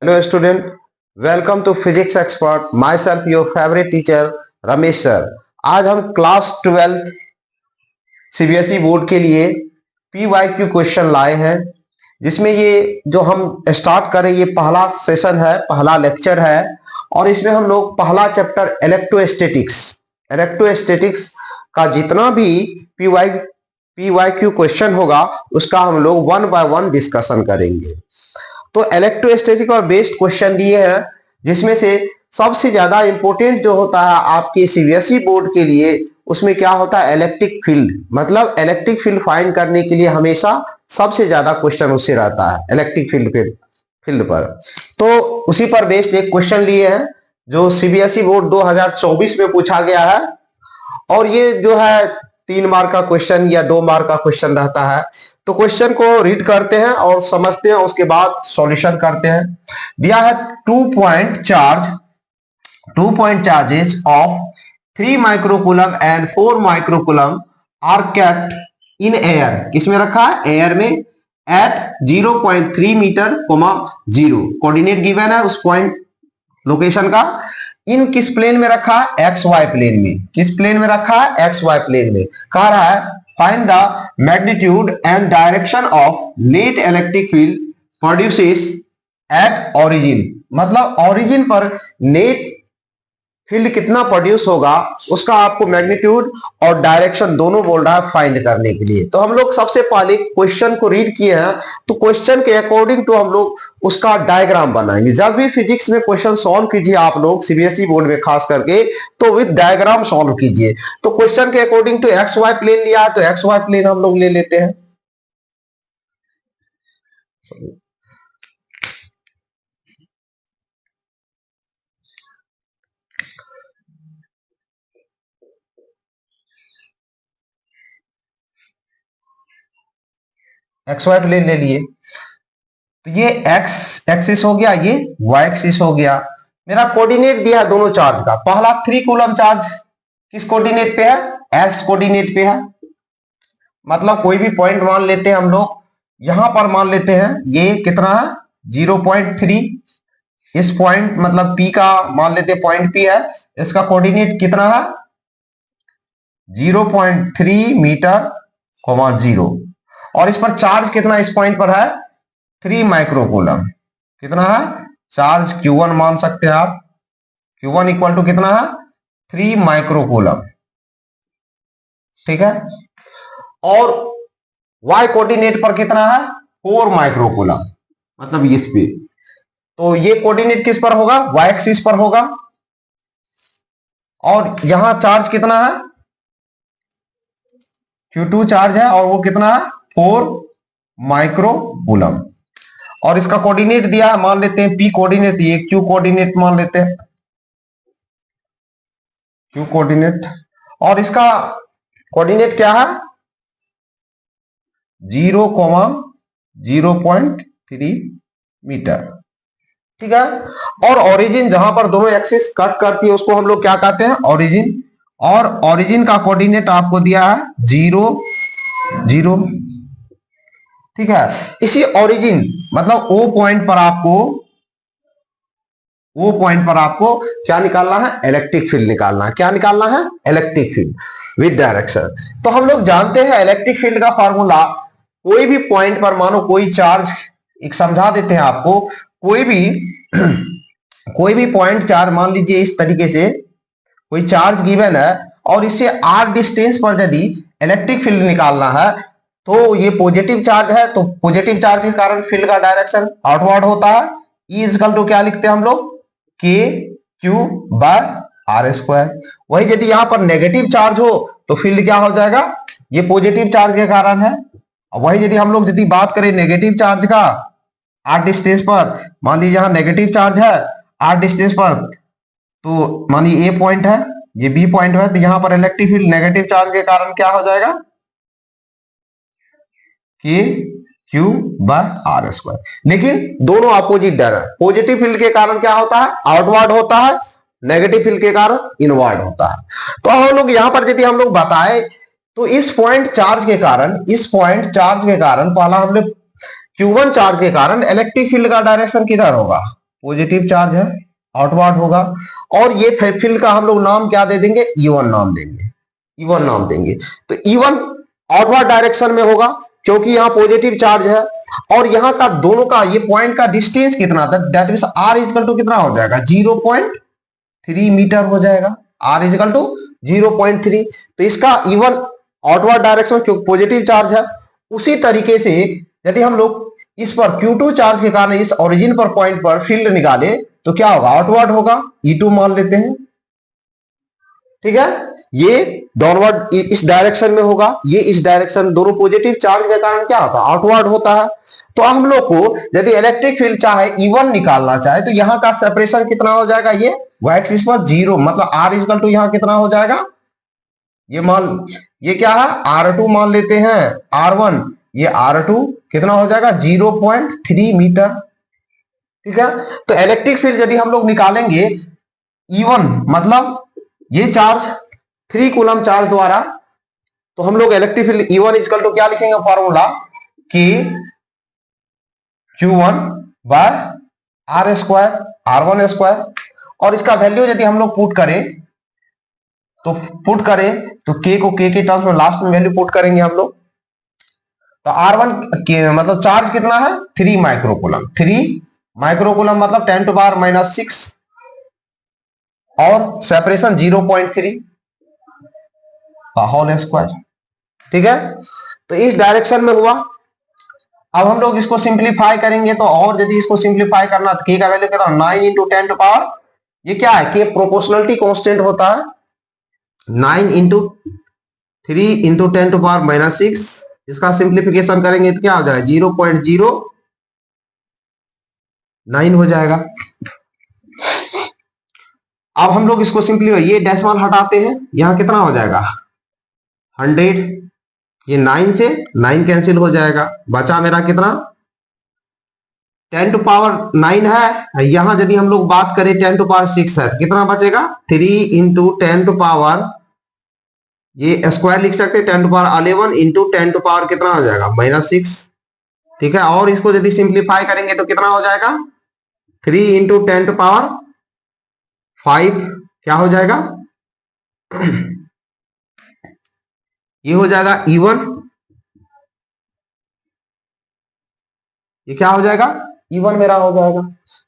Hello student, welcome to Physics Expert. Myself your favorite teacher Ramesh sir. आज हम class 12 CBSE board के लिए PYQ question लाए हैं, जिसमें ये जो हम स्टार्ट करें ये पहला सेशन है, पहला लेक्चर है और इसमें हम लोग पहला चैप्टर इलेक्ट्रोस्टैटिक्स का जितना भी PYQ क्वेश्चन होगा उसका हम लोग वन बाय वन डिस्कशन करेंगे। तो इलेक्ट्रोस्टैटिक और बेस्ड क्वेश्चन दिए हैं, जिसमें से सबसे ज्यादा इंपॉर्टेंट जो होता है आपके सीबीएसई बोर्ड के लिए उसमें क्या होता है, इलेक्ट्रिक फील्ड। मतलब इलेक्ट्रिक फील्ड फाइंड करने के लिए हमेशा सबसे ज्यादा क्वेश्चन उससे रहता है इलेक्ट्रिक फील्ड पर। तो उसी पर बेस्ड एक क्वेश्चन लिए हैं जो सीबीएसई बोर्ड 2024 में पूछा गया है और ये जो है 3 मार्क का क्वेश्चन या 2 मार्क का क्वेश्चन रहता है। तो क्वेश्चन को रीड करते हैं और समझते हैं, उसके बाद सॉल्यूशन करते हैं। दिया है 2 point charges of 3 microcoulomb and 4 microcoulomb are kept in air। किसमें रखा है? एयर में। at 0.3 मीटर, 0 कोऑर्डिनेट गिवन है उस पॉइंट लोकेशन का। इन किस प्लेन में रखा है? एक्स वाई प्लेन में। किस प्लेन में रखा है? एक्स वाई प्लेन में। कह रहा है find the magnitude and direction of net electric field produces at origin. मतलब ओरिजिन पर नेट फील्ड कितना प्रोड्यूस होगा उसका आपको मैग्नीट्यूड और डायरेक्शन दोनों बोल रहा है फाइंड करने के लिए। तो हम लोग सबसे पहले क्वेश्चन को रीड किए हैं, तो क्वेश्चन के अकॉर्डिंग टू हम लोग उसका डायग्राम बनाएंगे। जब भी फिजिक्स में क्वेश्चन सॉल्व कीजिए आप लोग सीबीएसई बोर्ड में खास करके, तो विद डायग्राम सॉल्व कीजिए। तो क्वेश्चन के according to X Y plane लिया है, तो एक्स वाई प्लेन हम लोग ले लेते हैं। एक्स वाई प्लेन ले लिए, तो ये एक्स एक्सिस हो गया, ये वाई एक्सिस हो गया। मेरा कोऑर्डिनेट दिया है दोनों चार्ज का। पहला 3 कूलम चार्ज किस कोऑर्डिनेट पे है? एक्स कोऑर्डिनेट पे है। मतलब कोई भी पॉइंट मान लेते हैं हम लोग, यहां पर मान लेते हैं ये कितना है? 0.3। इस पॉइंट मतलब P का मान लेते हैं पॉइंट P है, इसका कोऑर्डिनेट कितना है? 0.3 मीटर, 0। और इस पर चार्ज कितना इस पॉइंट पर है? 3 माइक्रोकूलम। कितना है? चार्ज Q1 मान सकते हैं आप। Q1 इक्वल टू कितना है? 3 माइक्रोकूलम। ठीक है। और y कोऑर्डिनेट पर कितना है? 4 माइक्रोकूलम। मतलब इस पे, तो ये कोऑर्डिनेट किस पर होगा? y एक्सिस पर होगा। और यहां चार्ज कितना है? Q2 चार्ज है और वो कितना है? 4 माइक्रोकूलम। और इसका कोऑर्डिनेट दिया है, मान लेते हैं P कोऑर्डिनेट, ये Q कोऑर्डिनेट मान लेते हैं, Q कोऑर्डिनेट। और इसका कोऑर्डिनेट क्या है? 0,0.3 मीटर। ठीक है। और ओरिजिन जहां पर दोनों एक्सिस कट करती है उसको हम लोग क्या कहते हैं? ओरिजिन। और ओरिजिन का कोऑर्डिनेट आपको दिया है 0, 0। ठीक है। इसी ओरिजिन मतलब O पॉइंट पर आपको क्या निकालना है? इलेक्ट्रिक फील्ड निकालना है। क्या निकालना है? Electric field with direction. तो हम लोग जानते हैं इलेक्ट्रिक फील्ड का फॉर्मूला, कोई भी पॉइंट पर मानो कोई चार्ज, एक समझा देते हैं आपको, कोई भी पॉइंट चार्ज मान लीजिए इस तरीके से कोई चार्ज गिवन है और इससे r डिस्टेंस पर यदि इलेक्ट्रिक फील्ड निकालना है, तो ये पॉजिटिव चार्ज है, तो पॉजिटिव चार्ज के कारण फील्ड का डायरेक्शन आउटवर्ड होता है। E इक्वल टू क्या लिखते हैं हम लोग? KQ/r²। वही यदि यहां पर नेगेटिव चार्ज हो तो फील्ड क्या हो जाएगा? ये पॉजिटिव चार्ज के कारण है। वही यदि हम लोग बात करें नेगेटिव चार्ज का r डिस्टेंस पर, मान लीजिए यहां नेगेटिव चार्ज है r डिस्टेंस पर, तो मान लीजिए A पॉइंट है, ये B पॉइंट है, तो यहां पर इलेक्ट्रिक फील्ड नेगेटिव चार्ज के कारण क्या हो जाएगा? KQ/r²। लेकिन दोनों अपोजिट डायरेक्शन। पॉजिटिव फील्ड के कारण क्या होता है? आउटवर्ड होता है, नेगेटिव फील्ड के कारण इनवर्ड होता है। तो हम लोग यहां पर यदि हम लोग बताएं तो इस पॉइंट चार्ज के कारण पहला हमने Q1 चार्ज के कारण इलेक्ट्रिक फील्ड का डायरेक्शन किधर होगा? पॉजिटिव चार्ज है, आउटवर्ड होगा। और ये फील्ड का हम लोग नाम क्या दे देंगे, E1 नाम देंगे, E1 नाम देंगे। तो E1 आउटवर्ड डायरेक्शन में होगा क्योंकि यहाँ पॉजिटिव चार्ज है, और यहाँ का दोनों का ये पॉइंट का डिस्टेंस कितना था, that means R equal to कितना हो जाएगा, 0.3 मीटर हो जाएगा, R इक्वल टू 0.3। तो इसका E1 आउटवर्ड डायरेक्शन क्योंकि पॉजिटिव चार्ज है। उसी तरीके से यदि हम लोग इस पर Q2 चार्ज के कारण इस ओरिजिन पर पॉइंट पर फील्ड निकाले तो क्या होगा, आउटवर्ड होगा, E2 मान लेते हैं। ठीक है, ये डाउनवर्ड इस डायरेक्शन में होगा, ये इस डायरेक्शन, दोनों पॉजिटिव चार्ज के कारण क्या होता है, आउटवर्ड होता है। तो हम लोग को यदि इलेक्ट्रिक फील्ड चाहे E1 निकालना चाहे तो यहाँ का सेपरेशन कितना हो जाएगा, ये y एक्सिस पर 0, मतलब R इक्वल टू यहाँ कितना हो जाएगा, ये क्या है, R2 मान लेते हैं, R1, ये R2 कितना हो जाएगा, 0.3 मीटर। ठीक है, तो इलेक्ट्रिक फील्ड यदि हम लोग निकालेंगे E1 मतलब ये चार्ज 3 कूलम चार्ज द्वारा, तो हम लोग electric field E1 equal to क्या लिखेंगे, फॉर्मूला कि Q1 bye R square, R1 square. और इसका वैल्यू यदि हम लोग पुट करें तो K को K के टर्म्स में लास्ट में वैल्यू पुट करेंगे हम लोग, तो R1 के मतलब चार्ज कितना है, 3 माइक्रोकूलम, 3 माइक्रोकूलम मतलब 10 टू पावर माइनस 6, और सेपरेशन 0.3 का होल स्क्वायर। ठीक है, तो इस डायरेक्शन में हुआ। अब हम लोग इसको सिंप्लीफाई करेंगे, तो और यदि इसको सिंप्लीफाई करना तो K का वैल्यू कितना, 9 इंटू 10 टू पावर, ये क्या है, K प्रोपोर्शनलिटी कांस्टेंट होता है, 9 into 3 into 10 to power minus 6, इसका सिंप्लीफिकेशन करेंगे तो क्या हो जाएगा, 0.09 हो जाएगा। अब हम लोग इसको सिंपली ये डेसिमल हटाते हैं, यहां कितना हो जाएगा, 100, ये 9 से 9 कैंसिल हो जाएगा, बचा मेरा कितना, 10 टू पावर 9 है, यहां यदि हम लोग बात करें 10 टू पावर 6 है तो कितना बचेगा, 3 इंटू 10 टू पावर, ये स्क्वायर लिख सकते हैं, 10 to power 11 into 10 to power कितना हो जाएगा, माइनस 6। ठीक है, और इसको यदि सिंप्लीफाई करेंगे तो कितना हो जाएगा, 3 इंटू 10 टू पावर 5 क्या हो जाएगा, ये हो जाएगा E1, ये क्या हो जाएगा, E1 मेरा हो जाएगा।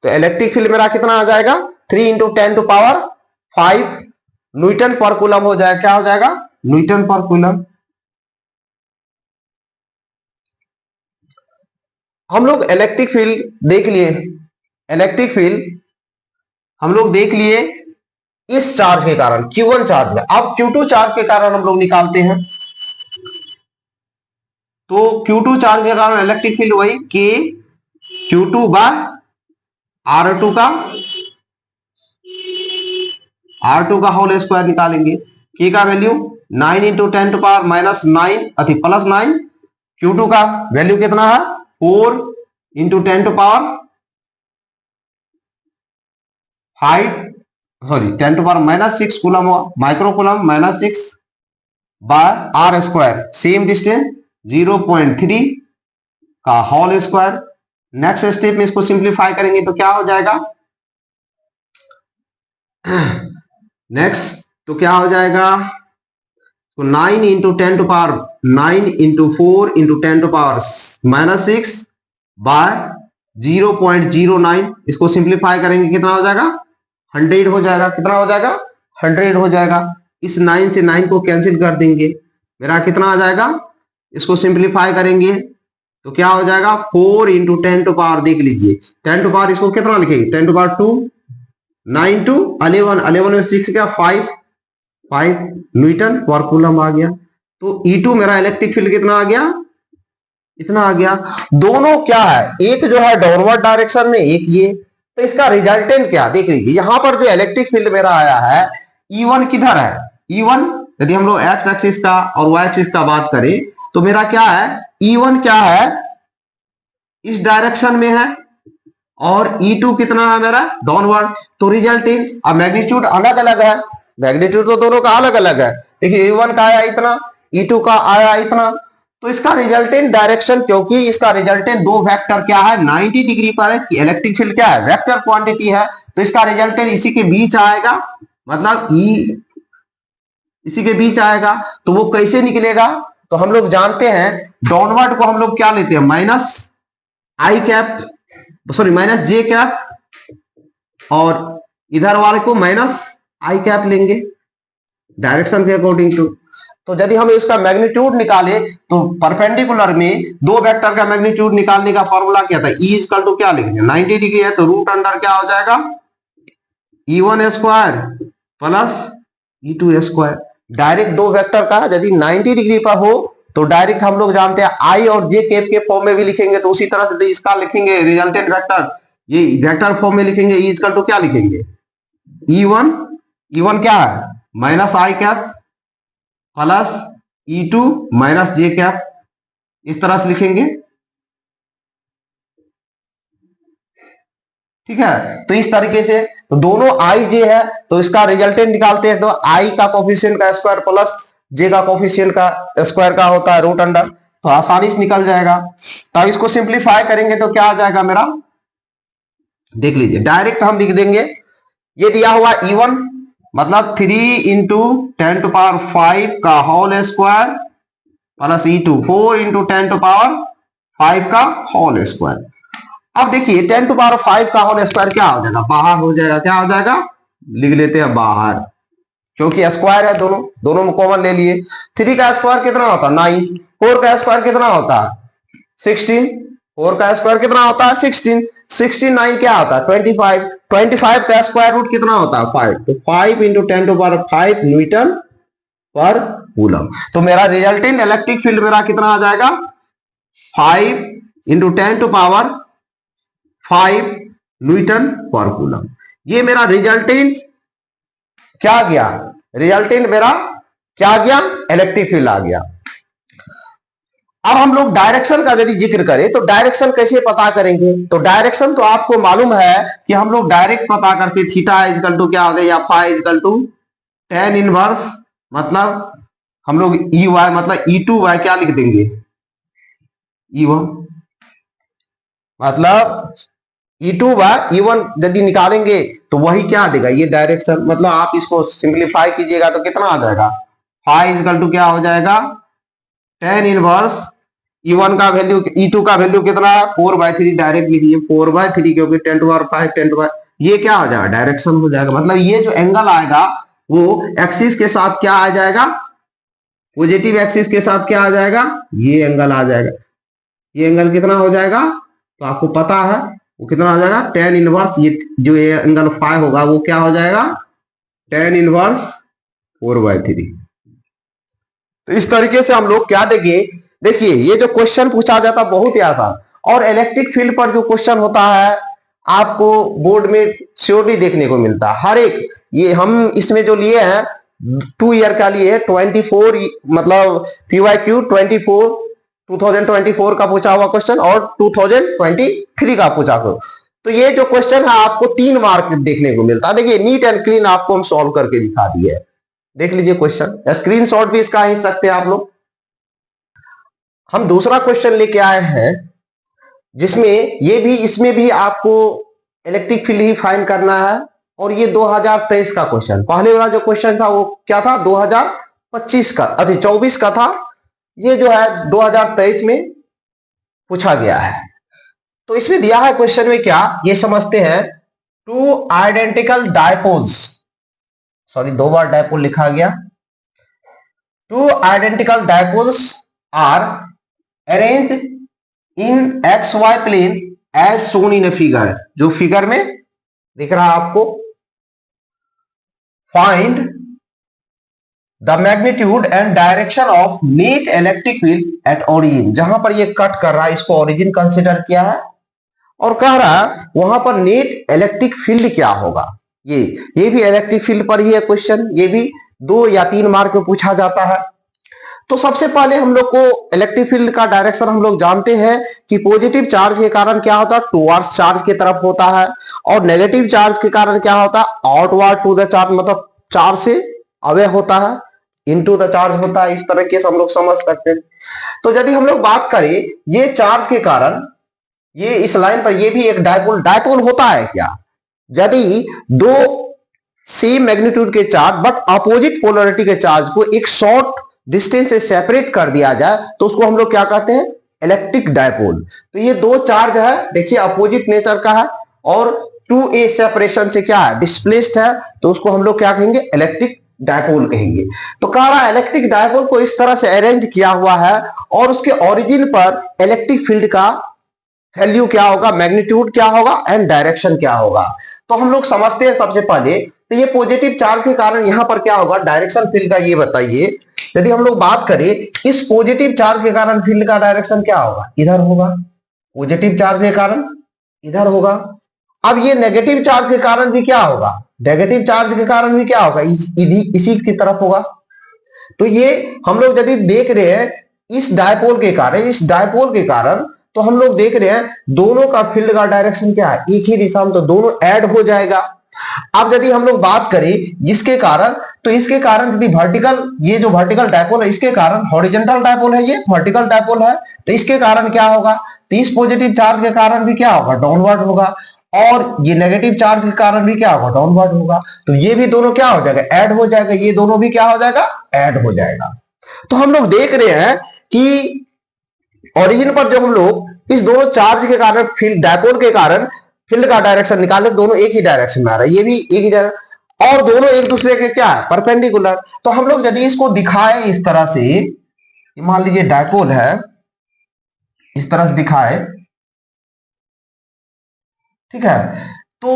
तो इलेक्ट्रिक फील्ड मेरा कितना आ जाएगा, 3 इंटू 10 टू पावर 5 न्यूटन पर कूलम हो जाएगा, क्या हो जाएगा, न्यूटन पर कूलम। हम लोग इलेक्ट्रिक फील्ड देख लिए, इलेक्ट्रिक फील्ड हम लोग देख लिए इस चार्ज के कारण, Q1 चार्ज है। अब Q2 चार्ज के कारण हम लोग निकालते हैं, तो Q2 चार्ज के कारण इलेक्ट्रिक फील्ड वही K Q2 बाय R2 का होल स्क्वायर निकालेंगे। K का value 9 into 10 to power minus 9 अति प्लस 9, Q2 का वैल्यू कितना है, 4 into 10 to power 5, sorry 10 to power minus 6 coulomb हुआ, microcoulomb minus 6 by R square, same distance 0.3 का होल स्क्वायर। नेक्स्ट स्टेप में इसको सिंप्लीफाई करेंगे तो क्या हो जाएगा, नेक्स्ट तो क्या हो जाएगा, तो 9 into 10 to power 9 into 4 into 10 to power minus 6 by 0.09, इसको सिंप्लीफाई करेंगे कितना हो जाएगा, 100 हो जाएगा, कितना हो जाएगा, 100 हो जाएगा। इस 9 से 9 को कैंसिल कर देंगे, मेरा कितना आ जाएगा, इसको सिंप्लीफाई करेंगे तो क्या हो जाएगा, 4 इंटू 10 टू पावर, देख लीजिए 10 टू पावर इसको कितना लिखेंगे, 10 टू पावर 2, 9 टू 11, 11 में 6 क्या 5 न्यूटन पर कूलम आ गया। तो E2 मेरा इलेक्ट्रिक फील्ड कितना आ गया, इतना आ गया। दोनों क्या है, एक जो है डाउनवर्ड डायरेक्शन में, एक ये, तो इसका रिजल्टेंट क्या देख लीजिए, यहां पर जो इलेक्ट्रिक फील्ड मेरा आया है E1 किधर है, E1 यदि हम लोग एक्स एक्सिस का और वाई एक्सिस का बात करें तो मेरा क्या है, E1 क्या है, इस डायरेक्शन में है, और E2 कितना है मेरा डाउनवर्ड। तो रिजल्टेंट, अब मैग्नीट्यूड अलग अलग है, मैग्नीट्यूड तो दोनों का अलग अलग है। देखिए E1 का आया इतना, E2 का आया इतना, तो इसका रिजल्टेंट डायरेक्शन, क्योंकि इसका रिजल्टेंट दो वेक्टर क्या है 90 डिग्री पर है, इलेक्ट्रिक फील्ड क्या है वेक्टर क्वांटिटी है, तो इसका रिजल्टेंट इसी के बीच आएगा, मतलब ई इसी के बीच आएगा। तो वो कैसे निकलेगा, तो हम लोग जानते हैं डाउनवर्ड को हम लोग क्या लेते हैं माइनस आई कैप, सॉरी माइनस जे कैप, और इधर वाले को माइनस आई कैप लेंगे डायरेक्शन के अकॉर्डिंग टू। तो यदि हम इसका मैग्नीट्यूड निकाले तो परपेंडिकुलर में दो वेक्टर का मैग्नीट्यूड निकालने का फॉर्मूला क्या था, ई इक्वल टू क्या लिखेंगे 90 डिग्री है तो रूट अंडर क्या हो जाएगा E1 square plus E2 square. Direct दो वेक्टर का यदि 90 डिग्री पर हो तो डायरेक्ट हम लोग जानते हैं आई और जे कैप के फॉर्म में भी लिखेंगे, तो उसी तरह से इसका लिखेंगे रिजल्टेंट वेक्टर, ये वेक्टर फॉर्म में लिखेंगे, ई इक्वल टू क्या लिखेंगे E1 क्या है माइनस आई कैप प्लस E2 माइनस जे कैप, इस तरह से लिखेंगे, ठीक है। तो इस तरीके से तो दोनों आई जे है तो इसका रिजल्टेंट निकालते हैं, तो आई का कोफिशिएंट का स्क्वायर प्लस जे का कोफिशिएंट का स्क्वायर का होता है रूट अंडर, तो आसानी से निकल जाएगा। तो इसको सिंप्लीफाई करेंगे तो क्या आ जाएगा मेरा, देख लीजिए डायरेक्ट हम लिख देंगे, ये दिया हुआ E1 मतलब 3 इंटू 10 टू पावर 5 का whole square plus E2 4 into 10 to power 5 का होल स्क्वायर। अब देखिए 10 टू पावर 5 का होल स्क्वायर क्या हो जाएगा, बाहर हो जाएगा, क्या हो जाएगा लिख लेते हैं बाहर, क्योंकि स्क्वायर है, दोनों में कॉमन ले लिए। 3 का स्क्वायर कितना होता है 9, 4 का स्क्वायर कितना होता है 16, 4 का स्क्वायर कितना होता है 16, 16 9 क्या होता है 25, 25 का स्क्वायर रूट कितना होता है 5, तो 5 इंटू 10 टू पावर 5 न्यूटन पर कूलम। तो मेरा रिजल्टेंट इलेक्ट्रिक फील्ड मेरा कितना आ जाएगा 5 इंटू 10 टू पावर 5 न्यूटन पर कूलम। ये मेरा रिजल्टेंट क्या गया, रिजल्टेंट मेरा क्या गया इलेक्ट्रिक फील्ड आ गया। अब हम लोग डायरेक्शन का यदि जिक्र करें तो डायरेक्शन कैसे पता करेंगे, तो डायरेक्शन तो आपको मालूम है कि हम लोग डायरेक्ट पता करते, थीटा इक्वल टू क्या हो गया या phi equal to tan inverse, मतलब हम लोग ई वाई मतलब E2 क्या लिख देंगे E1, मतलब E2 E1 यदि निकालेंगे तो वही क्या देगा ये डायरेक्शन, मतलब आप इसको सिंप्लीफाई कीजिएगा तो कितना आ जाएगा फाई इक्वल टू क्या हो जाएगा tan इनवर्स E1 का वैल्यू E2 का वैल्यू कितना है 4/3, डायरेक्ट लिखिए 4/3 क्योंकि 10 टू पावर 5 10 टू पावर, ये क्या हो जाएगा डायरेक्शन हो जाएगा, मतलब ये जो एंगल आएगा वो एक्सिस के साथ क्या आ जाएगा पॉजिटिव एक्सिस के साथ क्या आ जाएगा ये एंगल आ जाएगा, ये एंगल कितना हो जाएगा तो आपको पता है वो कितना हो जाएगा tan इनवर्स, ये जो ये एंगल फाई होगा वो क्या हो जाएगा tan इनवर्स 4/3। तो इस तरीके से हम लोग क्या देंगे, देखिए ये जो क्वेश्चन पूछा जाता बहुत ही आसान, और इलेक्ट्रिक फील्ड पर जो क्वेश्चन होता है आपको बोर्ड में श्योरली देखने को मिलता है हर एक। ये हम इसमें जो लिए हैं 2 ईयर का लिए 24 मतलब PYQ 2024 का पूछा हुआ क्वेश्चन और 2023 का पूछा हुआ, तो ये जो क्वेश्चन है आपको 3 मार्क देखने को मिलता है। देखिए नीट एंड क्लीन आपको हम सॉल्व करके दिखा दिए है, देख लीजिए क्वेश्चन, स्क्रीनशॉट भी इसका ही सकते हैं आप लोग। हम दूसरा क्वेश्चन लेके आए हैं जिसमें इसमें भी आपको इलेक्ट्रिक फील्ड ही फाइंड करना है, और ये 2023 का क्वेश्चन, पहले वाला जो क्वेश्चन था वो क्या था 2025 का, अच्छा 24 का था, ये जो है 2023 में पूछा गया है। तो इसमें दिया है क्वेश्चन में क्या ये समझते हैं, 2 आइडेंटिकल डायपोल्स, सॉरी 2 बार डायपोल लिखा गया, 2 identical dipoles are arrange in XY plane as shown in a figure, जो फिगर में दिख रहा है आपको, find the magnitude and direction of net electric field at origin, जहां पर ये कट कर रहा है इसको ओरिजिन कंसीडर किया है, और कह रहा है वहां पर नेट इलेक्ट्रिक फील्ड क्या होगा। ये भी इलेक्ट्रिक फील्ड पर ही है क्वेश्चन, ये भी 2 या 3 मार्क में पूछा जाता है। तो सबसे पहले हम लोग को इलेक्ट्रिक फील्ड का डायरेक्शन हम लोग जानते हैं कि पॉजिटिव चार्ज के कारण क्या होता है टुवर्ड्स चार्ज की तरफ होता है, और नेगेटिव चार्ज के कारण क्या होता है आउटवर्ड टू द चार्ज, मतलब चार्ज से अवे होता है। इनटू द चार्ज होता है, इस तरह के हम लोग समझ सकते हैं। तो यदि हम लोग बात करें ये चार्ज के कारण, ये इस लाइन पर ये भी एक डायपोल, डायपोल होता है क्या, यदि दो सेम मैग्नीट्यूड के चार्ज बट अपोजिट पोलरिटी के चार्ज को एक शॉर्ट डिस्टेंस से सेपरेट कर दिया जाए तो उसको हम लोग क्या कहते हैं, इलेक्ट्रिक डायपोल। तो ये दो चार्ज है, देखिए अपोजिट नेचर का है और 2a सेपरेशन से क्या है, डिस्प्लेस्ड है, तो उसको हम लोग क्या कहेंगे, इलेक्ट्रिक डायपोल कहेंगे। तो कह रहा है इलेक्ट्रिक डायपोल को इस तरह से अरेंज किया हुआ है और उसके ओरिजिन पर इलेक्ट्रिक फील्ड का वैल्यू क्या होगा, मैग्नीट्यूड क्या होगा एंड डायरेक्शन क्या होगा। तो हम लोग समझते हैं सबसे पहले, तो ये पॉजिटिव चार्ज के कारण यहां पर क्या होगा, डायरेक्शन फील्ड का ये बताइए। यदि हम लोग बात करें इस पॉजिटिव चार्ज के कारण फील्ड का डायरेक्शन क्या होगा, इधर होगा, पॉजिटिव चार्ज के कारण इधर होगा। अब ये नेगेटिव चार्ज के कारण भी क्या होगा, नेगेटिव चार्ज के कारण भी क्या होगा, इसी की तरफ होगा। तो ये हम लोग यदि देख रहे हैं इस डायपोल के कारण, इस डायपोल के कारण तो हम लोग देख रहे हैं दोनों का फील्ड का डायरेक्शन क्या है, एक ही दिशा में, तो दोनों ऐड हो जाएगा। अब यदि हम लोग बात करें इसके कारण, तो इसके कारण यदि वर्टिकल, ये जो वर्टिकल डायपोल है इसके कारण, हॉरिजॉन्टल डायपोल है, ये वर्टिकल डायपोल है, तो इसके कारण क्या होगा, तो इस पॉजिटिव चार्ज के कारण भी क्या होगा, डाउनवर्ड होगा, और ये नेगेटिव चार्ज के कारण भी क्या होगा, डाउनवर्ड होगा। तो ये भी दोनों क्या हो जाएगा, ऐड हो जाएगा, ये दोनों भी क्या हो जाएगा, ऐड हो जाएगा। तो हम लोग देख रहे हैं कि ओरिजिन पर जो हम लोग इस दोनों चार्ज के कारण फील्ड, डायपोल के कारण फील्ड का डायरेक्शन निकाले, दोनों एक ही डायरेक्शन में आ रहा है, ये भी एक ही डायरेक्शन, और दोनों एक दूसरे के क्या है, परपेंडिकुलर। तो हम लोग यदि इसको दिखाए इस तरह से, मान लीजिए डायपोल है, इस तरह से दिखाए, ठीक है, तो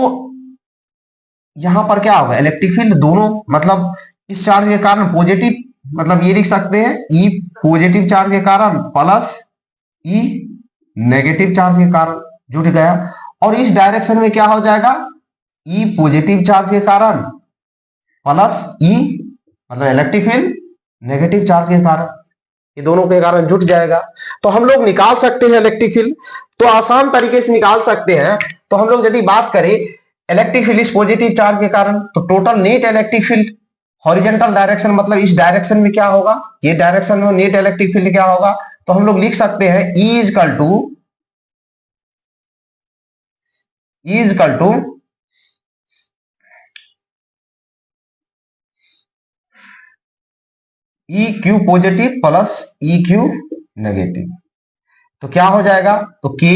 यहां पर क्या होगा, इलेक्ट्रिक फील्ड दोनों, मतलब इस चार्ज के कारण पॉजिटिव, मतलब ये लिख सकते हैं ई पॉजिटिव चार्ज के कारण प्लस ई नेगेटिव चार्ज के कारण जुट गया, और इस डायरेक्शन में क्या हो जाएगा, ई पॉजिटिव चार्ज के कारण प्लस ई, मतलब इलेक्ट्रिक फील्ड नेगेटिव चार्ज के कारण, ये दोनों के कारण जुट जाएगा। तो हम लोग निकाल सकते हैं इलेक्ट्रिक फील्ड, तो आसान तरीके से निकाल सकते हैं। तो हम लोग यदि बात करें इलेक्ट्रिक फील्ड इस पॉजिटिव चार्ज के कारण, तो total net electric field horizontal direction, मतलब इस डायरेक्शन में क्या होगा, ये डायरेक्शन में नेट इलेक्ट्रिक फील्ड क्या होगा, तो हम लोग लिख सकते हैं E equal to E Q positive plus E Q negative. तो क्या हो जाएगा, तो के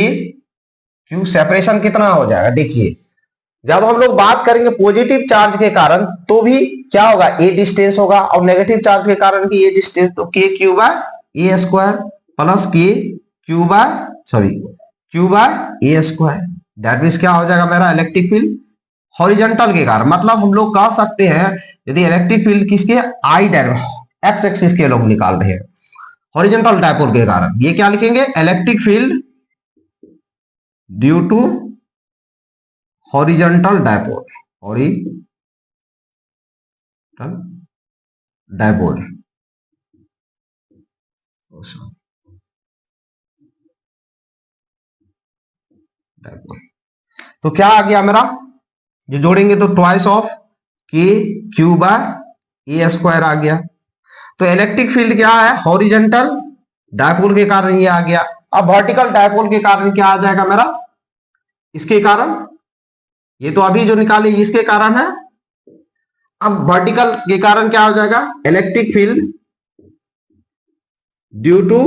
क्यू, सेपरेशन कितना हो जाएगा, देखिए जब हम लोग बात करेंगे पॉजिटिव चार्ज के कारण तो भी क्या होगा, ए डिस्टेंस होगा, और नेगेटिव चार्ज के कारण भी ए डिस्टेंस, तो K Q by a square plus K Q by, sorry Q by a square, that means क्या हो जाएगा मेरा, इलेक्ट्रिक फील्ड हॉरिजॉन्टल के कारण, मतलब हम लोग कह सकते हैं यदि इलेक्ट्रिक फील्ड किसके, आई डायरेक्शन एक्स एक्सिस के लोग निकाल रहे हैं, हॉरिजॉन्टल डायपोल के कारण, ये क्या लिखेंगे, electric field due to horizontal dipole, horizontal dipole, dipole. तो क्या आ गया मेरा, जो जोड़ेंगे तो twice of K Q by a square आ गया। तो इलेक्ट्रिक फील्ड क्या है, हॉरिजॉन्टल डायपोल के कारण ये आ गया। अब वर्टिकल डायपोल के कारण क्या आ जाएगा मेरा, इसके कारण, ये तो अभी जो निकाले इसके कारण है। अब वर्टिकल के कारण क्या हो जाएगा, electric field due to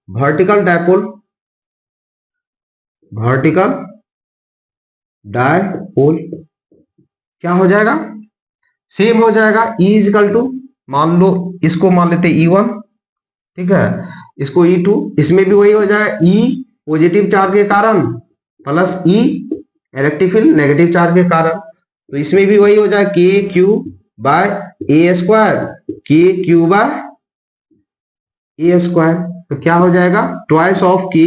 vertical dipole, vertical dipole क्या हो जाएगा, सेम हो जाएगा, E इजकल टू, मान लो इसको मान लेते E1, ठीक है, इसको E2, इसमें भी वही हो जाएगा, E पॉजिटिव चार्ज के कारण plus E electric field negative charge के कारण, तो इसमें भी वही हो जाएगा, K Q by a square, K Q by a square. तो क्या हो जाएगा, twice of K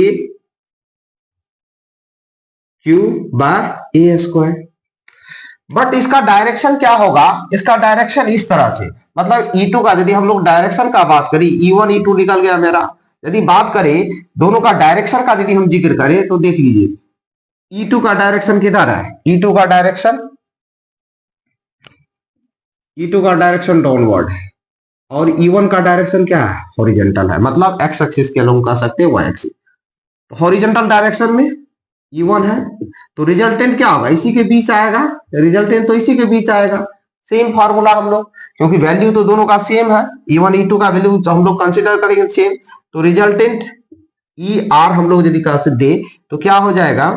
Q by a square. But इसका डायरेक्शन क्या होगा, इसका डायरेक्शन इस तरह से, मतलब E2 का यदि हम लोग डायरेक्शन का बात करें, E1 E2 निकल गया मेरा, यदि बात करें दोनों का डायरेक्शन का यदि हम जिक्र करें तो देख लीजिए E2 का डायरेक्शन किधर है, E2 का डायरेक्शन डाउनवर्ड है, और E1 का डायरेक्शन क्या है, हॉरिजेंटल है, मतलब एक्स एक्सिस के लोग कह सकते हैं वाई एक्सिस। तो हॉरिजेंटल डायरेक्शन में E1 है, तो रिजल्टेंट क्या होगा, इसी के बीच आएगा, रिजल्टेंट तो इसी के बीच आएगा। सेम फार्मूला हम लोग, क्योंकि वैल्यू तो दोनों का सेम है, E1 E2 का वैल्यू तो हम लोग कंसीडर करेंगे सेम, तो रिजल्टेंट ER हम लोग यदि कर दे तो क्या हो जाएगा,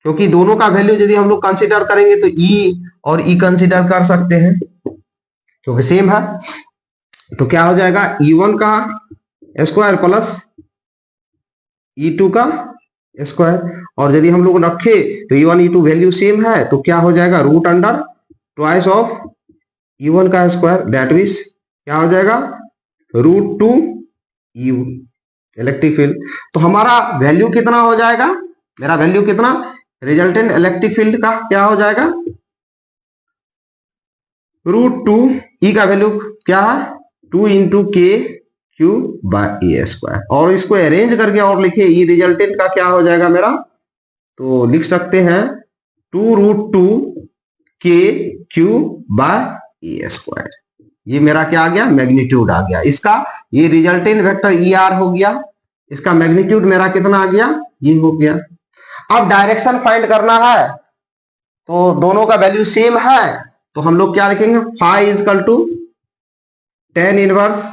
क्योंकि दोनों का वैल्यू यदि हम लोग कंसीडर करेंगे तो E और E कंसीडर कर सकते हैं क्योंकि सेम है। तो क्या हो जाएगा, E1 का स्क्वायर प्लस E2 का स्क्वायर, और यदि हम लोग रखे तो E1 E2 वैल्यू सेम है तो क्या हो जाएगा, root under twice of E1 का स्क्वायर, दैट मीन्स क्या हो जाएगा, root two E electric field. तो हमारा वैल्यू कितना हो जाएगा, मेरा वैल्यू कितना, रिजल्टेंट इलेक्ट्रिक फील्ड का क्या हो जाएगा, रूट टू, ई का वैल्यू क्या है 2 इंटू के क्यू बाई ए स्क्वायर, और इसको अरेंज करके और लिखे, ई रिजल्टेंट का क्या हो जाएगा मेरा, तो लिख सकते हैं 2 रूट टू के क्यू बाई ए स्क्वायर। ये मेरा क्या आ गया, मैग्नीट्यूड आ गया इसका, ये रिजल्टेंट वेक्टर ई आर हो गया, इसका मैग्नीट्यूड मेरा कितना आ गया, ये हो गया। अब डायरेक्शन फाइंड करना है, तो दोनों का वैल्यू सेम है, तो हम लोग क्या लिखेंगे, phi is equal to tan inverse,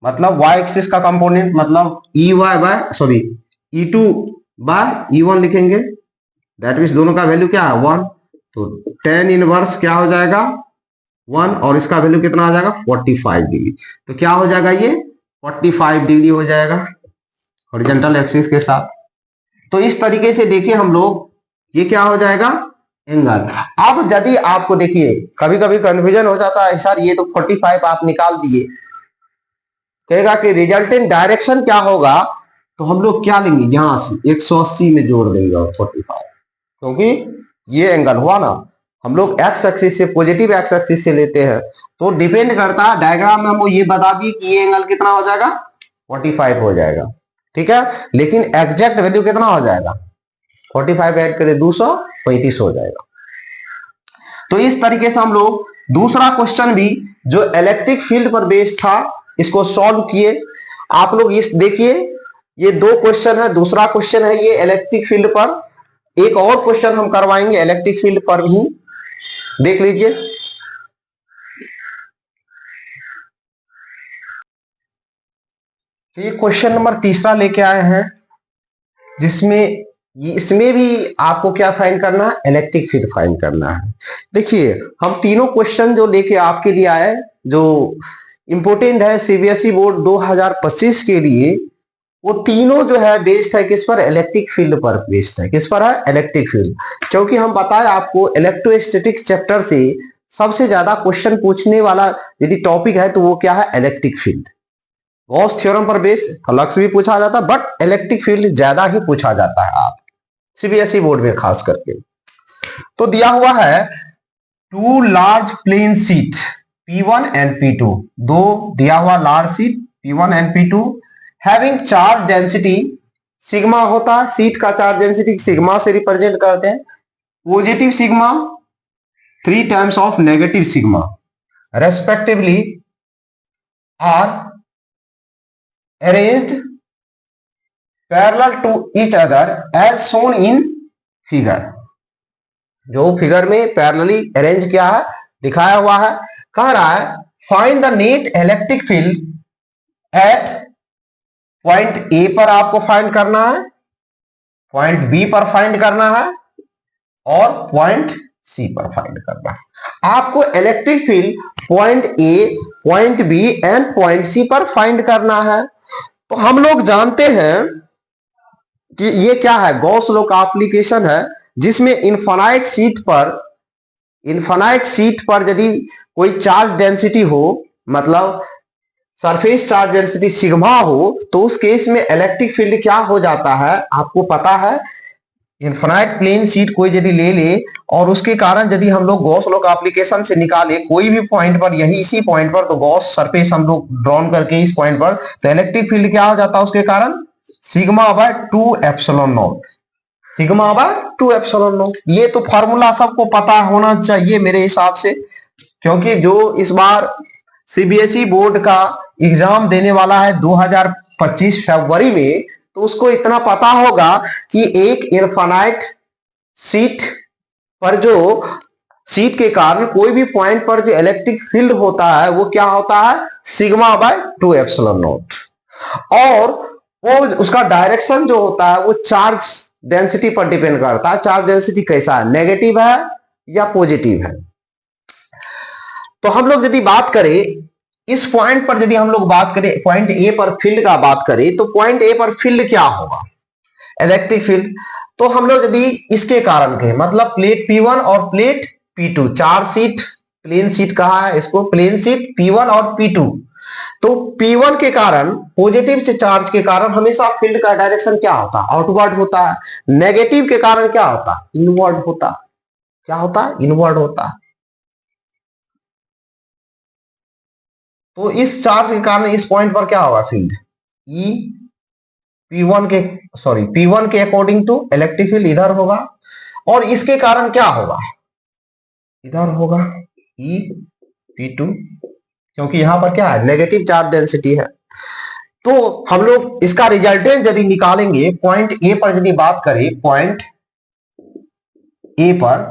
मतलब y एक्सिस का कंपोनेंट, मतलब E Y by sorry E2 by E1 लिखेंगे, दैट मीन्स दोनों का वैल्यू क्या है 1, तो टेन इनवर्स क्या हो जाएगा 1, और इसका वैल्यू कितना आ जाएगा 45 डिग्री, तो क्या हो जाएगा ये 45 डिग्री हो जाएगा हॉरिजॉन्टल एक्सिस के साथ। तो इस तरीके से देखिए हम लोग, ये क्या हो जाएगा एंगल। अब यदि आपको देखिए कभी कभी कंफ्यूजन हो जाता है, सर ये तो 45 आप निकाल दिए, कहेगा कि रिजल्टेंट डायरेक्शन क्या होगा, तो हम लोग क्या लेंगे, यहां से 180 में जोड़ देंगे और 45, क्योंकि ये एंगल हुआ ना, हम लोग एक्स एक्सिस से, पॉजिटिव एक्स एक्सिस से लेते हैं, तो डिपेंड करता है, डायग्राम में हमको ये बता दिए कि ये एंगल कितना हो जाएगा 45 हो जाएगा, ठीक है, लेकिन एग्जैक्ट वैल्यू कितना हो जाएगा 45 ऐड करें 235 हो जाएगा। तो इस तरीके से हम लोग दूसरा क्वेश्चन भी जो इलेक्ट्रिक फील्ड पर बेस्ड था इसको सॉल्व किए। आप लोग इस देखिए, ये दो क्वेश्चन है, दूसरा क्वेश्चन है ये इलेक्ट्रिक फील्ड पर, एक और क्वेश्चन हम करवाएंगे इलेक्ट्रिक फील्ड पर भी, देख लीजिए। तो ये क्वेश्चन नंबर तीसरा लेके आए हैं, जिसमें इसमें भी आपको क्या फाइंड करना है, इलेक्ट्रिक फील्ड फाइंड करना है। देखिए हम तीनों क्वेश्चन जो लेके आपके लिए आए, जो इंपोर्टेंट है सीबीएसई बोर्ड 2025 के लिए, वो तीनों जो है बेस्ड है किस पर, इलेक्ट्रिक फील्ड पर बेस्ड है, किस पर है, इलेक्ट्रिक फील्ड। क्योंकि हम बताएं आपको इलेक्ट्रोस्टैटिक चैप्टर से सबसे ज्यादा क्वेश्चन पूछने वाला यदि टॉपिक है तो वो क्या है, इलेक्ट्रिक फील्ड। गॉस थ्योरम पर बेस फ्लक्स भी पूछा जाता है, बट इलेक्ट्रिक फील्ड ज्यादा ही पूछा जाता है आप सीबीएसई बोर्ड में खास करके। तो दिया हुआ है two large plane sheet P1 and P2, दो दिया हुआ large sheet P1 and P2 having charge density sigma होता है, सीट का चार्ज डेंसिटी सिग्मा से रिप्रेजेंट करते हैं, positive sigma 3 times of negative sigma respectively are arranged parallel to each other as shown in figure। जो figure में parallelly arrange किया है, दिखाया हुआ है, कह रहा है find the net electric field eight point A पर आपको फाइंड करना है, पॉइंट बी पर फाइंड करना है, और पॉइंट सी पर फाइंड करना है। आपको electric field point A, point B and point C पर फाइंड करना है। तो हम लोग जानते हैं कि ये क्या है, गॉस लॉ का एप्लीकेशन है, जिसमें इनफाइनाइट सीट पर यदि कोई चार्ज डेंसिटी हो, मतलब सरफेस चार्ज डेंसिटी सिग्मा हो, तो उस केस में इलेक्ट्रिक फील्ड क्या हो जाता है, आपको पता है, इनफाइनाइट प्लेन शीट कोई यदि ले ले और उसके कारण यदि हम लोग गॉस लॉ का एप्लीकेशन से निकाले कोई भी पॉइंट पर, यही इसी पॉइंट पर, तो गॉस सरफेस हम लोग ड्रॉन करके इस पॉइंट पर, तो इलेक्ट्रिक फील्ड क्या हो जाता है उसके कारण, sigma bye 2 epsilon not, sigma bye 2 epsilon not. ये तो फार्मूला सबको पता होना चाहिए मेरे हिसाब से, क्योंकि जो इस बार सीबीएसई बोर्ड का एग्जाम देने वाला है 2025 फरवरी में, तो उसको इतना पता होगा कि एक इनफाइनाइट सीट पर जो सीट के कारण कोई भी पॉइंट पर जो इलेक्ट्रिक फील्ड होता है वो क्या होता है, सिग्मा बाय 2 एप्सिलॉन नॉट। और वो उसका डायरेक्शन जो होता है वो चार्ज डेंसिटी पर डिपेंड करता है। चार्ज डेंसिटी कैसा है, नेगेटिव है या पॉजिटिव है। तो हम लोग यदि बात करें इस पॉइंट पर, यदि हम लोग बात करें पॉइंट ए पर फील्ड का बात करें, तो पॉइंट ए पर फील्ड क्या होगा, इलेक्ट्रिक फील्ड। तो हम लोग यदि इसके कारण के मतलब प्लेट P1 और प्लेट P2, चार सीट प्लेन सीट कहा है इसको, प्लेन सीट P1 और P2। तो P1 के कारण पॉजिटिव से चार्ज के कारण हमेशा फील्ड का डायरेक्शन क्या होता है, आउटवर्ड होता है। नेगेटिव के कारण क्या होता है, इनवर्ड होता। क्या होता है, इनवर्ड होता है। तो इस चार्ज के कारण इस पॉइंट पर क्या होगा, फील्ड ई P1 के अकॉर्डिंग टू इलेक्ट्रिक फील्ड इधर होगा, और इसके कारण क्या होगा, इधर होगा ई P2, क्योंकि यहां पर क्या है, नेगेटिव चार्ज डेंसिटी है। तो हम लोग इसका रिजल्टेंट यदि निकालेंगे पॉइंट ए पर, यदि बात करें पॉइंट ए पर,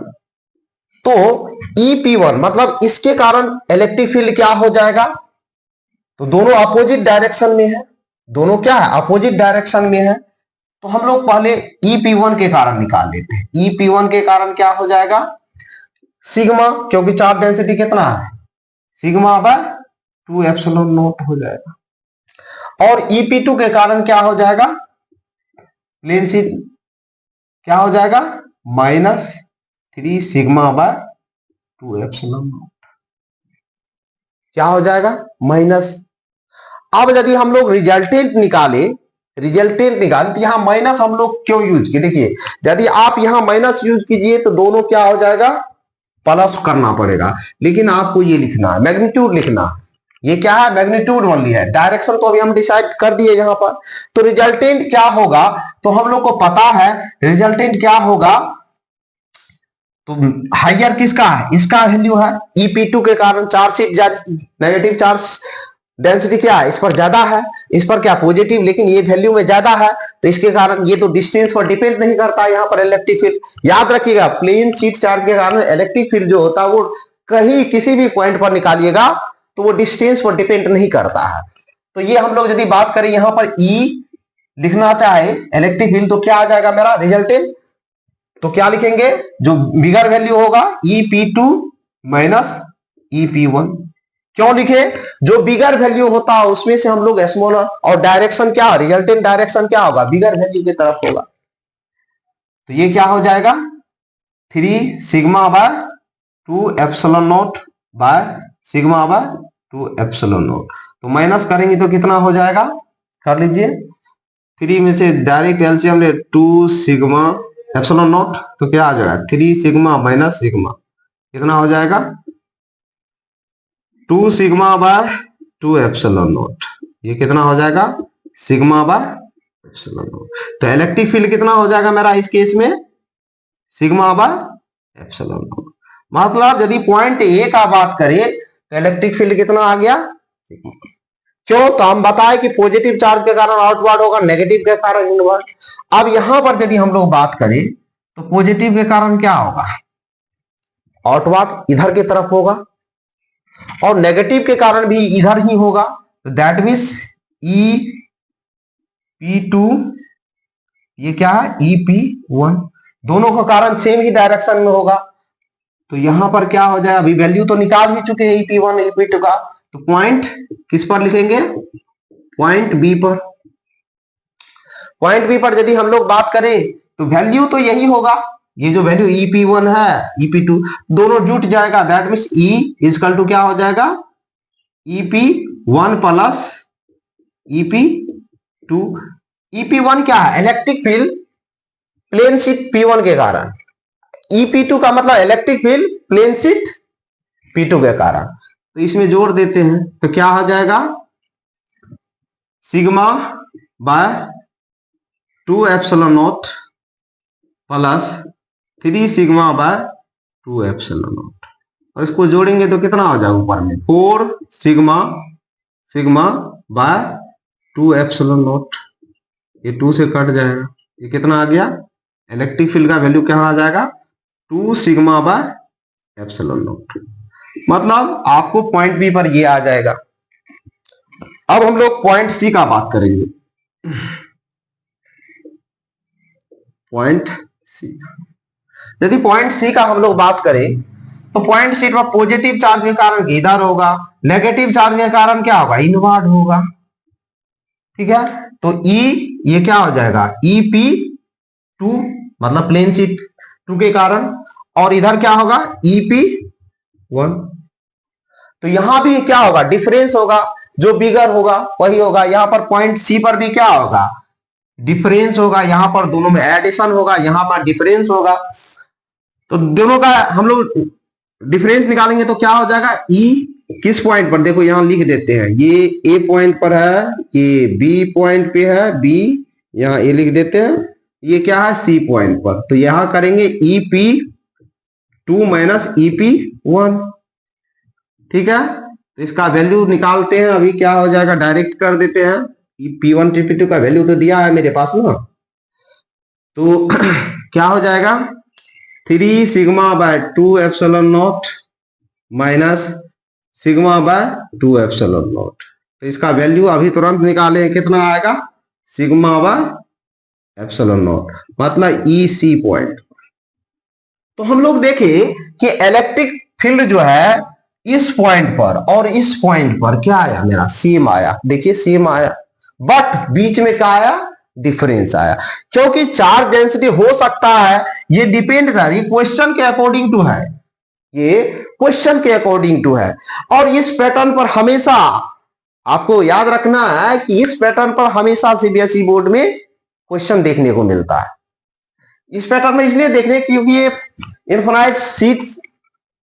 तो EP1 मतलब इसके कारण इलेक्ट्रिक फील्ड क्या हो जाएगा, तो दोनों अपोजिट डायरेक्शन में है, दोनों क्या है, अपोजिट डायरेक्शन में है। तो हम लोग पहले EP1 के कारण निकाल लेते हैं। EP1 के कारण क्या हो जाएगा, सिग्मा, क्योंकि चार्ज डेंसिटी कितना है, सिग्मा बाय 2 एप्सिलॉन नॉट हो जाएगा। और EP2 के कारण क्या हो जाएगा, प्लेन सीट क्या हो जाएगा, -3 सिग्मा बाय 2 एप्सिलॉन नॉट। क्या हो जाएगा, माइनस। अब यदि हम लोग रिजल्टेंट निकाले तो यहां माइनस हम लोग क्यों यूज किए, देखिए यदि आप यहां माइनस यूज कीजिए तो दोनों क्या हो जाएगा, प्लस करना पड़ेगा। लेकिन आपको ये लिखना है, मैग्नीट्यूड लिखना, ये क्या है, मैग्नीट्यूड ओनली है। डायरेक्शन तो अभी हम डिसाइड कर दिए यहां पर। तो रिजल्टेंट क्या होगा, तो हम लोग को पता है रिजल्टेंट क्या होगा, तो हाइयर किसका है, इसका वैल्यू है। EP2 के कारण चार्ज नेगेटिव चार्ज डेंसिटी क्या है, इस पर ज्यादा है, इस पर क्या पॉजिटिव, लेकिन ये वैल्यू में ज्यादा है, तो इसके कारण ये तो डिस्टेंस पर डिपेंड नहीं करता यहाँ पर इलेक्ट्रिक फील्ड। याद रखिएगा प्लेन शीट चार्ज के कारण इलेक्ट्रिक फील्ड जो होता है वो कहीं किसी भी पॉइंट पर निकालिएगा तो वो डिस्टेंस पर डिपेंड नहीं करता है। तो ये हम लोग यदि बात करें यहाँ पर E लिखना चाहे इलेक्ट्रिक फील्ड, तो क्या आ जाएगा मेरा रिजल्टेंट, तो क्या लिखेंगे, जो बिगर वैल्यू होगा EP2 माइनस EP1। क्यों लिखे, जो बिगर वैल्यू होता है उसमें से हम लोग स्मॉलर, और डायरेक्शन क्या, रिजल्टेंट डायरेक्शन क्या होगा, बिगर वैल्यू की तरफ होगा। तो ये क्या हो जाएगा, 3 sigma bye 2 epsilon not by sigma bye 2 epsilon not. तो माइनस करेंगे तो कितना हो जाएगा, कर लीजिए, 3 में से डायरेक्ट एलसीएम ले 2 सिग्मा एप्सिलॉन नॉट, तो क्या आ जाएगा 3 सिग्मा माइनस सिग्मा, कितना हो जाएगा 2 सिग्मा बाय 2 एप्सिलॉन नॉट। ये कितना हो जाएगा, सिग्मा बाय एप्सिलॉन नॉट। तो इलेक्ट्रिक फील्ड कितना हो जाएगा मेरा इस केस में, सिग्मा बाय एप्सिलॉन नॉट। मतलब यदि पॉइंट ए का बात करें तो इलेक्ट्रिक फील्ड कितना आ गया, क्यों, तो हम बताए कि पॉजिटिव चार्ज के कारण आउटवर्ड होगा, नेगेटिव के कारण इनवर्ड। अब यहां पर यदि हम लोग बात करें तो पॉजिटिव के कारण क्या होगा, आउटवर्ड इधर की तरफ होगा, और नेगेटिव के कारण भी इधर ही होगा। तो दैट मीन्स EP2 ये क्या है, EP1, दोनों का कारण सेम ही डायरेक्शन में होगा। तो यहां पर क्या हो जाए, अभी वैल्यू तो निकाल ही चुके हैं EP1 EP2 का, तो पॉइंट किस पर लिखेंगे, पॉइंट बी पर। पॉइंट बी पर यदि हम लोग बात करें तो वैल्यू तो यही होगा, ये जो वैल्यू EP1 है EP2 दोनों जुट जाएगा, that means E equal to क्या हो जाएगा, EP1 प्लस EP2। EP1 क्या है, electric field plane sheet P1 के कारण, EP2 का मतलब electric field plane sheet P2 के कारण। तो इसमें जोड़ देते हैं तो क्या हो जाएगा, sigma bye 2 epsilon not plus 3 sigma bye 2 epsilon not. और इसको जोड़ेंगे तो कितना हो जाएगा ऊपर में 4 सिग्मा बाय 2 एप्सिलॉन नॉट। ये 2 से कट जाएगा, ये कितना आ गया, इलेक्ट्रिक फील्ड का वैल्यू क्या आ जाएगा 2 सिग्मा बाय एप्सिलॉन नॉट। मतलब आपको पॉइंट बी पर ये आ जाएगा। अब हम लोग पॉइंट सी का बात करेंगे। पॉइंट सी, यदि पॉइंट सी का हम लोग बात करें तो पॉइंट सी पर पॉजिटिव चार्ज के कारण इधर होगा, नेगेटिव चार्ज के कारण क्या होगा, इनवर्ड होगा। ठीक है, तो ई ये क्या हो जाएगा EP2 मतलब प्लेन शीट 2 के कारण, और इधर क्या होगा EP1। तो यहां भी क्या होगा, डिफरेंस होगा, जो बिगर होगा वही होगा। यहां पर पॉइंट सी पर भी क्या होगा, डिफरेंस होगा। यहां पर दोनों में एडिशन होगा, यहां पर डिफरेंस होगा। तो दोनों का हम लोग डिफरेंस निकालेंगे तो क्या हो जाएगा, ई किस पॉइंट पर, देखो यहां लिख देते हैं, ये ए पॉइंट पर है, ये बी पॉइंट पे है, बी यहां ए लिख देते हैं, ये क्या है सी पॉइंट पर। तो यहां करेंगे EP2 माइनस EP1। ठीक है, तो इसका वैल्यू निकालते हैं, अभी क्या हो जाएगा डायरेक्ट कर देते हैं। P1 P2 का वैल्यू तो दिया है मेरे पास ना, तो क्या हो जाएगा 3 sigma bye 2 epsilon not minus sigma bye 2 epsilon not. तो इसका वैल्यू अभी तुरंत निकाले, कितना आएगा सिग्मा बाय एप्सिलॉन नॉट, मतलब EC पॉइंट। तो हम लोग देखें कि इलेक्ट्रिक फील्ड जो है इस पॉइंट पर और इस पॉइंट पर क्या आया, मेरा सेम आया। देखिए सेम आया, बट बीच में क्या आया, डिफरेंस आया। क्योंकि चार्ज डेंसिटी हो सकता है, ये डिपेंड कर रही क्वेश्चन के अकॉर्डिंग टू है, ये क्वेश्चन के अकॉर्डिंग टू है। और इस पैटर्न पर हमेशा आपको याद रखना है कि इस पैटर्न पर हमेशा CBSE बोर्ड में क्वेश्चन देखने को मिलता है। इस पैटर्न में इसलिए देखने क्योंकि ये इनफाइनाइट शीट्स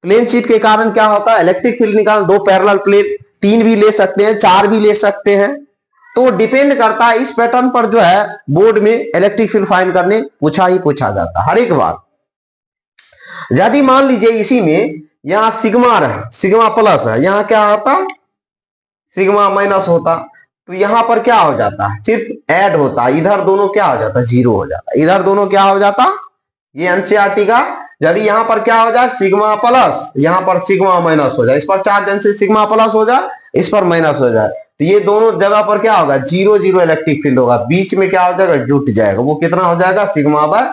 प्लेन शीट के कारण क्या होता है, इलेक्ट्रिक फील्ड निकाल, 2 पैरेलल प्लेन, 3 भी ले सकते हैं, 4 भी ले सकते हैं। तो डिपेंड करता है इस पैटर्न पर जो है बोर्ड में इलेक्ट्रिक फील्ड फाइंड करने पूछा जाता है हर एक बार। यदि मान लीजिए इसी में यहां सिग्मा रहा, सिग्मा प्लस है, यहां क्या होता सिग्मा माइनस होता, तो यहां पर क्या हो जाता है, सिर्फ ऐड होता, इधर दोनों क्या हो जाता, जीरो हो जाता, इधर दोनों क्या हो जाता, ये एनसीईआरटी का। यदि यहां पर क्या हो जाए सिग्मा प्लस, यहां पर सिग्मा माइनस हो जाए, इस पर चार्ज डेंसिटी सिग्मा प्लस हो जाए, इस पर माइनस हो जाए, तो ये दोनों जगह पर क्या होगा, 0 0 इलेक्ट्रिक फील्ड होगा, बीच में क्या हो जाएगा, जुट जाएगा, वो कितना हो जाएगा, सिग्मा बाय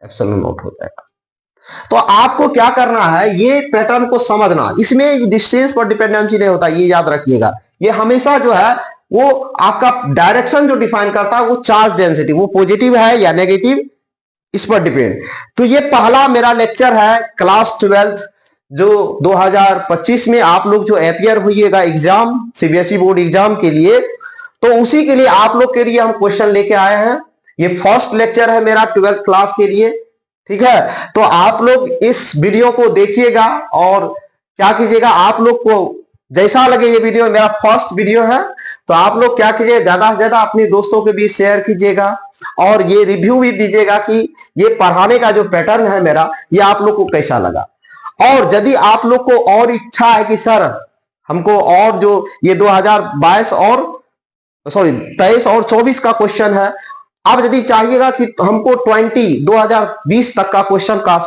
एप्सिलॉन नॉट हो जाएगा। तो आपको क्या करना है, ये पैटर्न को समझना, इसमें डिस्टेंस पर डिपेंडेंसी नहीं होता, ये याद रखिएगा। ये हमेशा जो है वो आपका डायरेक्शन जो डिफाइन करता है वो चार्ज डेंसिटी, वो पॉजिटिव है या नेगेटिव, इस पर डिपेंड। तो ये पहला मेरा लेक्चर है क्लास 12 जो 2025 में आप लोग जो अपियर हुईएगा एग्जाम, CBSE बोर्ड एग्जाम के लिए, तो उसी के लिए आप लोग के लिए हम क्वेश्चन लेके आए हैं। ये फर्स्ट लेक्चर है मेरा 12th क्लास के लिए। ठीक है, तो आप लोग इस वीडियो को देखिएगा और क्या कीजिएगा, आप लोग को जैसा लगे, ये वीडियो मेरा फर्स्ट वीडियो है, तो आप लोग क्या कीजिए, ज्यादा से ज्यादा अपने दोस्तों के बीच शेयर कीजिएगा और ये रिव्यू भी दीजिएगा कि ये पढ़ाने का जो पैटर्न है मेरा, ये आप लोग को कैसा लगा। और यदि आप लोग को और इच्छा है कि सर हमको और जो ये 2022 और 23 और 24 का क्वेश्चन है, अब यदि चाहिएगा कि हमको 2020 तक का क्वेश्चन का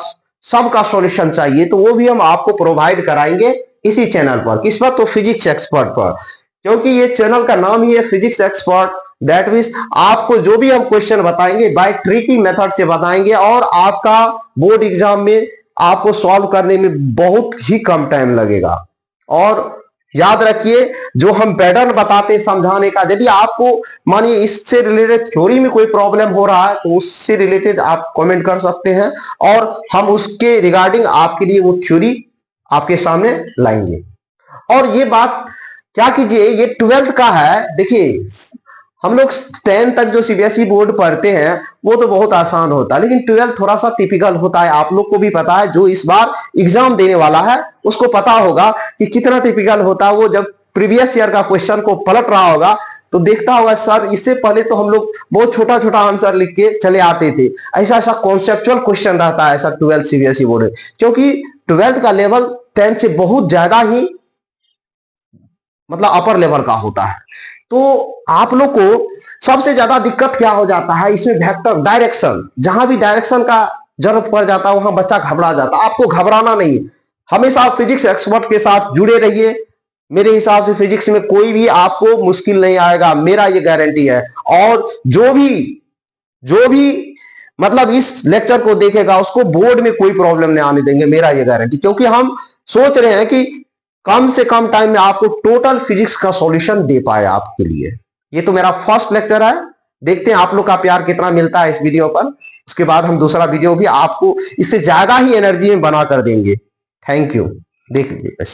सबका सॉल्यूशन चाहिए, तो वो भी हम आपको प्रोवाइड कराएंगे इसी चैनल पर। किस पर, तो फिजिक्स एक्सपर्ट पर, क्योंकि ये चैनल का नाम ही है फिजिक्स एक्सपर्ट। दैट मीन्स आपको जो भी हम क्वेश्चन बताएंगे बाय ट्रिकी मेथड से बताएंगे और आपका बोर्ड एग्जाम में आपको सॉल्व करने में बहुत ही कम टाइम लगेगा। और याद रखिए, जो हम पैटर्न बताते समझाने का, यदि आपको मानिए इससे रिलेटेड थ्योरी में कोई प्रॉब्लम हो रहा है तो उससे रिलेटेड आप कमेंट कर सकते हैं और हम उसके रिगार्डिंग आपके लिए वो थ्योरी आपके सामने लाएंगे। और ये बात क्या कीजिए, ये 12th का है। देखिए हम लोग 10 तक जो CBSE बोर्ड पढ़ते हैं वो तो बहुत आसान होता है, लेकिन 12 थोड़ा सा टिपिकल होता है। आप लोग को भी पता है, जो इस बार एग्जाम देने वाला है उसको पता होगा कि कितना टिपिकल होता है। वो जब प्रीवियस ईयर का क्वेश्चन को पलट रहा होगा तो देखता होगा सर इससे पहले तो हम लोग बहुत छोटा छोटा आंसर लिख के चले आते थे, ऐसा ऐसा कॉन्सेप्चुअल क्वेश्चन रहता है ऐसा 12 CBSE बोर्ड, क्योंकि 12th का लेवल 10 से बहुत ज्यादा ही मतलब अपर लेवल का होता है। तो आप लोग को सबसे ज्यादा दिक्कत क्या हो जाता है इसमें, वेक्टर डायरेक्शन, जहां भी डायरेक्शन का जरूरत पड़ जाता है वहां बच्चा घबरा जाता है। आपको घबराना नहीं है, हमेशा फिजिक्स एक्सपर्ट के साथ जुड़े रहिए। मेरे हिसाब से फिजिक्स में कोई भी आपको मुश्किल नहीं आएगा, मेरा ये गारंटी है। और जो भी मतलब इस लेक्चर को देखेगा उसको बोर्ड में कोई प्रॉब्लम नहीं आने देंगे, मेरा ये गारंटी। क्योंकि हम सोच रहे हैं कि कम से कम टाइम में आपको टोटल फिजिक्स का सॉल्यूशन दे पाए आपके लिए। ये तो मेरा फर्स्ट लेक्चर है, देखते हैं आप लोग का प्यार कितना मिलता है इस वीडियो पर। उसके बाद हम दूसरा वीडियो भी आपको इससे ज्यादा ही एनर्जी में बना कर देंगे। थैंक यू, देख लीजिए।